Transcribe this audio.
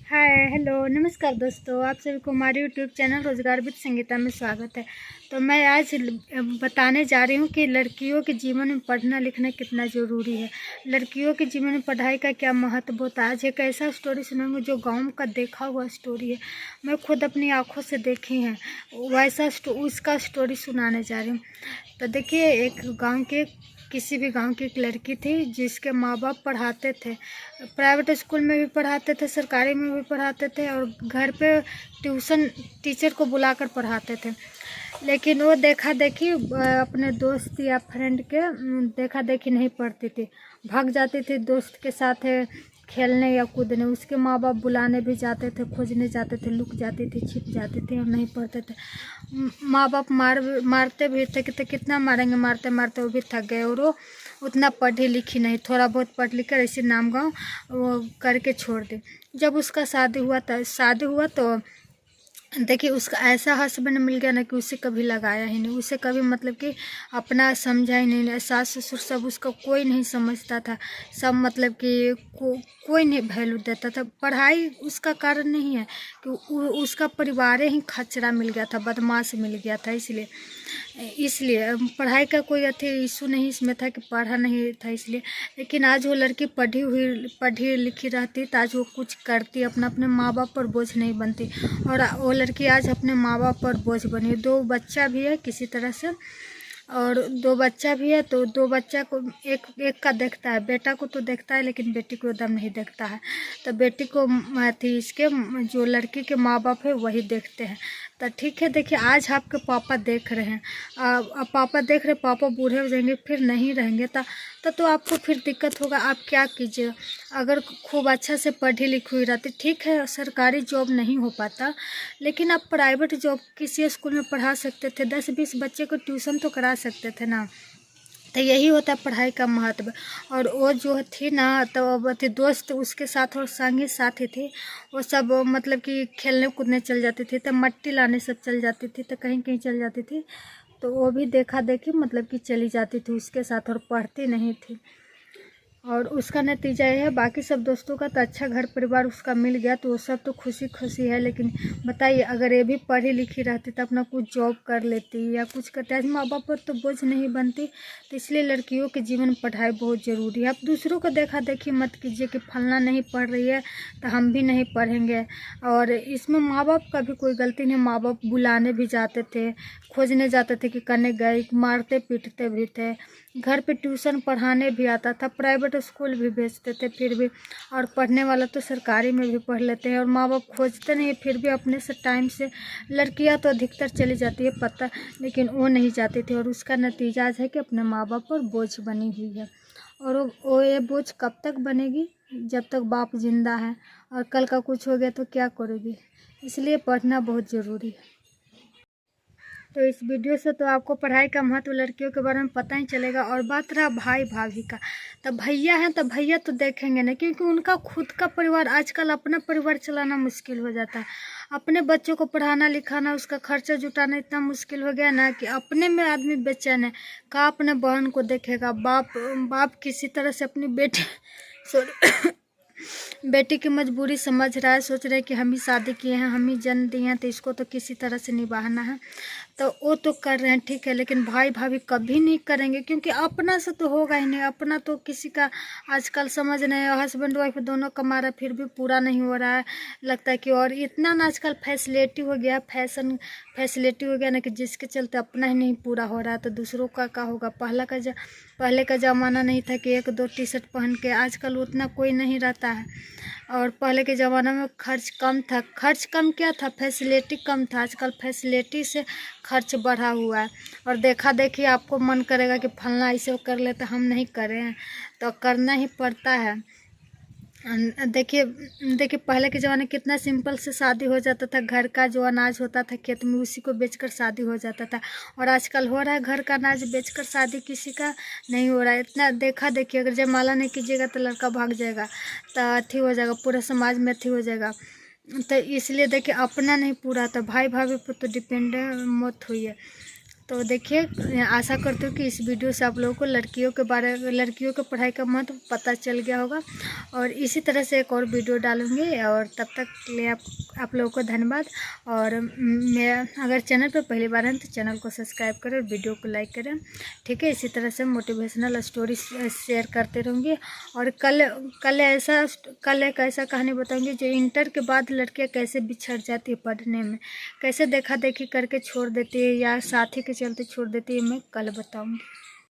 Hi hello नमस्कार दोस्तों, आप सभी को हमारे यूट्यूब चैनल रोजगार विद संगीता में स्वागत है। तो मैं आज बताने जा रही हूँ कि लड़कियों के जीवन में पढ़ना लिखना कितना ज़रूरी है। लड़कियों के जीवन में पढ़ाई का क्या महत्व होता है। आज एक ऐसा स्टोरी सुनाऊंगी जो गांव का देखा हुआ स्टोरी है। मैं खुद अपनी आंखों से देखी है, वैसा उसका स्टोरी सुनाने जा रही हूँ। तो देखिए, एक गाँव के किसी भी गांव की एक लड़की थी जिसके माँ बाप पढ़ाते थे। प्राइवेट स्कूल में भी पढ़ाते थे, सरकारी में भी पढ़ाते थे और घर पे ट्यूशन टीचर को बुलाकर पढ़ाते थे। लेकिन वो देखा देखी अपने दोस्त या फ्रेंड के देखा देखी नहीं पढ़ती थी, भाग जाती थी दोस्त के साथ खेलने या कूदने। उसके माँ बाप बुलाने भी जाते थे, खोजने जाते थे, लुक जाती थी, छिप जाती थी और नहीं पढ़ते थे। माँ बाप मारते भी थे कि तो कितना मारेंगे, मारते मारते वो भी थक गए और वो उतना पढ़ी लिखी नहीं, थोड़ा बहुत पढ़ लिख कर ऐसे नाम गाँव वो करके छोड़ दी। जब उसका शादी हुआ तो देखिए, उसका ऐसा हस्बैंड मिल गया ना कि उसे कभी लगाया ही नहीं, उसे कभी मतलब कि अपना समझा ही नहीं। सास ससुर सब उसका कोई नहीं समझता था, सब मतलब कि कोई नहीं वैल्यू देता था। पढ़ाई उसका कारण नहीं है कि उसका परिवार ही खचरा मिल गया था, बदमाश मिल गया था। इसलिए पढ़ाई का कोई इशू नहीं इसमें था कि पढ़ा नहीं था इसलिए। लेकिन आज वो लड़की पढ़ी लिखी रहती तो आज वो कुछ करती, अपने माँ बाप पर बोझ नहीं बनती। और वो लड़की आज अपने माँ बाप पर बोझ बनी। 2 बच्चा भी है किसी तरह से, और 2 बच्चा भी है। तो 2 बच्चा को एक का देखता है, बेटा को तो देखता है लेकिन बेटी को एकदम नहीं देखता है। तो बेटी को इसके जो लड़की के माँ बाप है वही देखते हैं। तो ठीक है, देखिए आज आपके पापा देख रहे हैं, अब पापा देख रहे, पापा बूढ़े हो जाएंगे फिर नहीं रहेंगे तो आपको फिर दिक्कत होगा। आप क्या कीजिए, अगर खूब अच्छा से पढ़ी लिखी हुई रहती, ठीक है सरकारी जॉब नहीं हो पाता लेकिन आप प्राइवेट जॉब किसी स्कूल में पढ़ा सकते थे, 10-20 बच्चे को ट्यूशन तो करा सकते थे ना। तो यही होता है पढ़ाई का महत्व। और वो जो थी ना, तो वो थी दोस्त उसके साथ और संगी साथी थी, वो सब मतलब कि खेलने कूदने चल जाती थी, तो मट्टी लाने सब चल जाती थी, तो कहीं कहीं चल जाती थी। तो वो भी देखा देखी मतलब कि चली जाती थी उसके साथ और पढ़ती नहीं थी। और उसका नतीजा ये है, बाकी सब दोस्तों का तो अच्छा घर परिवार उसका मिल गया तो वो सब तो खुशी खुशी है। लेकिन बताइए, अगर ये भी पढ़ी लिखी रहती तो अपना कुछ जॉब कर लेती या कुछ करती, आज माँ बाप पर तो बोझ नहीं बनती। तो इसलिए लड़कियों के जीवन में पढ़ाई बहुत ज़रूरी है। आप दूसरों को देखा देखी मत कीजिए कि फलना नहीं पढ़ रही है तो हम भी नहीं पढ़ेंगे। और इसमें माँ बाप का भी कोई गलती नहीं, माँ बाप बुलाने भी जाते थे, खोजने जाते थे कि करने गए, मारते पीटते भी थे, घर पे ट्यूशन पढ़ाने भी आता था, प्राइवेट स्कूल भी भेजते थे फिर भी। और पढ़ने वाला तो सरकारी में भी पढ़ लेते हैं और माँ बाप खोजते नहीं फिर भी अपने से टाइम से। लड़कियां तो अधिकतर चली जाती है पता, लेकिन वो नहीं जाती थी और उसका नतीजा आज है कि अपने माँ बाप पर बोझ बनी हुई है। और वो ये बोझ कब तक बनेगी, जब तक बाप जिंदा है। और कल का कुछ हो गया तो क्या करोगी। इसलिए पढ़ना बहुत ज़रूरी है। तो इस वीडियो से तो आपको पढ़ाई का महत्व लड़कियों के बारे में पता ही चलेगा। और बात रहा भाई भाभी का, तो भैया हैं तो भैया तो देखेंगे ना, क्योंकि उनका खुद का परिवार, आजकल अपना परिवार चलाना मुश्किल हो जाता है। अपने बच्चों को पढ़ाना लिखाना, उसका खर्चा जुटाना इतना मुश्किल हो गया ना कि अपने में आदमी बेचैन है। कहाँ अपने बहन को देखेगा। बाप किसी तरह से अपनी बेटी सॉरी बेटी की मजबूरी समझ रहा है, सोच रहे हैं कि हम ही शादी किए हैं, हम ही जन्म दिए हैं तो इसको तो किसी तरह से निभाना है। तो वो तो कर रहे हैं ठीक है, लेकिन भाई भाभी कभी नहीं करेंगे क्योंकि अपना से तो होगा ही नहीं। अपना तो किसी का आजकल समझ नहीं है, हस्बैंड वाइफ दोनों कमा रहे फिर भी पूरा नहीं हो रहा है। लगता है कि और इतना ना आजकल फैसिलिटी हो गया, फैसिलिटी हो गया ना कि जिसके चलते अपना ही नहीं पूरा हो रहा है तो दूसरों का क्या होगा। पहले का ज़माना नहीं था कि 1-2 टी-शर्ट पहन के, आजकल उतना कोई नहीं रहता है। और पहले के ज़माना में खर्च कम था, खर्च कम क्या था, फैसिलिटी कम था। आजकल फैसिलिटी से खर्च बढ़ा हुआ है। और देखा देखी आपको मन करेगा कि फलना ऐसे कर ले तो हम नहीं करें, तो करना ही पड़ता है। देखिए पहले के ज़माने कितना सिंपल से शादी हो जाता था, घर का जो अनाज होता था खेत में उसी को बेचकर शादी हो जाता था। और आजकल हो रहा है घर का अनाज बेचकर शादी किसी का नहीं हो रहा है। इतना देखा देखिए, अगर जयमाला नहीं कीजिएगा तो लड़का भाग जाएगा, तो अथी हो जाएगा, पूरा समाज में अथी हो जाएगा। तो इसलिए देखिए अपना नहीं पूरा, तो भाई भाभी पर तो डिपेंड मत हुई है। तो देखिए, आशा करती हूँ कि इस वीडियो से आप लोगों को लड़कियों के पढ़ाई का महत्व पता चल गया होगा। और इसी तरह से एक और वीडियो डालूँगी, और तब तक के लिए आप लोगों को धन्यवाद। और मेरा अगर चैनल पर पहली बार है तो चैनल को सब्सक्राइब करें और वीडियो को लाइक करें, ठीक है। इसी तरह से मोटिवेशनल स्टोरी शेयर करते रहूँगी। और कल एक ऐसा कहानी बताऊँगी जो इंटर के बाद लड़कियाँ कैसे बिछड़ जाती है पढ़ने में, कैसे देखा देखी करके छोड़ देती है या साथी के चलते छोड़ देती है, मैं कल बताऊँगी।